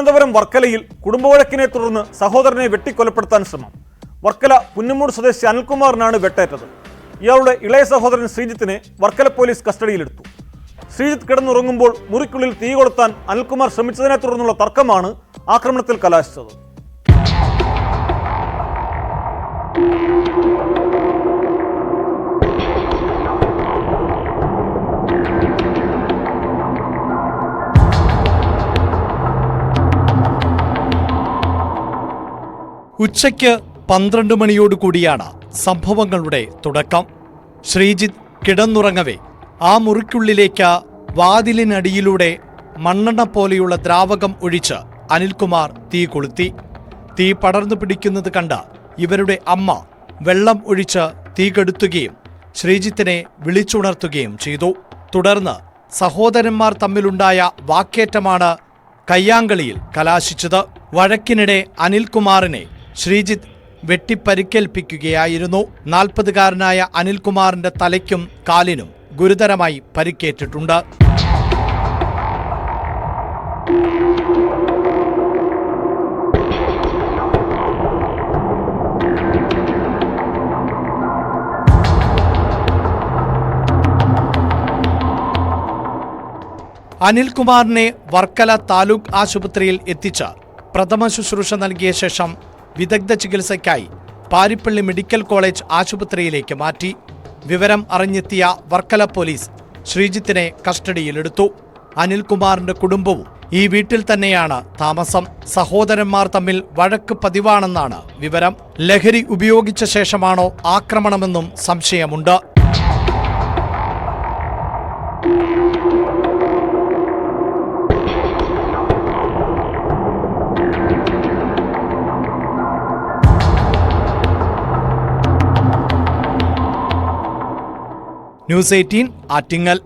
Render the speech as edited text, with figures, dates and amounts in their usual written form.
തിരുവനന്തപുരം വർക്കലയിൽ കുടുംബവഴക്കിനെ തുടർന്ന് സഹോദരനെ വെട്ടിക്കൊലപ്പെടുത്താൻ ശ്രമം. വർക്കല പുന്നമൂട് സ്വദേശി അനിൽകുമാറിനാണ് വെട്ടേറ്റത്. ഇയാളുടെ ഇളയ സഹോദരൻ ശ്രീജിത്തിനെ വർക്കല പോലീസ് കസ്റ്റഡിയിലെടുത്തു. ശ്രീജിത്ത് കിടന്നുറങ്ങുമ്പോൾ മുറിക്കുള്ളിൽ തീ കൊളുത്താൻ അനിൽകുമാർ ശ്രമിച്ചതിനെ തുടർന്നുള്ള തർക്കമാണ് ആക്രമണത്തിൽ കലാശിച്ചത്. ഉച്ചയ്ക്ക് 12 മണിയോടുകൂടിയാണ് സംഭവങ്ങളുടെ തുടക്കം. ശ്രീജിത്ത് കിടന്നുറങ്ങവേ ആ മുറിക്കുള്ളിലേക്ക് വാതിലിനടിയിലൂടെ മണ്ണെണ്ണ പോലെയുള്ള ദ്രാവകം ഒഴിച്ച് അനിൽകുമാർ തീ കൊളുത്തി. തീ പടർന്നു പിടിക്കുന്നത് കണ്ട് ഇവരുടെ അമ്മ വെള്ളം ഒഴിച്ച് തീ കെടുത്തുകയും ശ്രീജിത്തിനെ വിളിച്ചുണർത്തുകയും ചെയ്തു. തുടർന്ന് സഹോദരന്മാർ തമ്മിലുണ്ടായ വാക്കേറ്റമാണ് കയ്യാങ്കളിയിൽ കലാശിച്ചത്. വഴക്കിനിടെ അനിൽകുമാറിനെ ശ്രീജിത്ത് വെട്ടിപ്പരിക്കേൽപ്പിക്കുകയായിരുന്നു. 40-കാരനായ അനിൽകുമാറിന്റെ തലയ്ക്കും കാലിനും ഗുരുതരമായി പരിക്കേറ്റിട്ടുണ്ട്. അനിൽകുമാറിനെ വർക്കല താലൂക്ക് ആശുപത്രിയിൽ എത്തിച്ച് പ്രഥമ ശുശ്രൂഷ നൽകിയ ശേഷം വിദഗ്ധ ചികിത്സയ്ക്കായി പാരിപ്പള്ളി മെഡിക്കൽ കോളേജ് ആശുപത്രിയിലേക്ക് മാറ്റി. വിവരം അറിഞ്ഞെത്തിയ വർക്കല പോലീസ് ശ്രീജിത്തിനെ കസ്റ്റഡിയിലെടുത്തു. അനിൽകുമാറിന്റെ കുടുംബവും ഈ വീട്ടിൽ തന്നെയാണ് താമസം. സഹോദരന്മാർ തമ്മിൽ വഴക്ക് പതിവാണെന്നാണ് വിവരം. ലഹരി ഉപയോഗിച്ച ശേഷമാണോ ആക്രമണമെന്നും സംശയമുണ്ട്. ന്യൂസ് 18 ആറ്റിങ്ങൽ.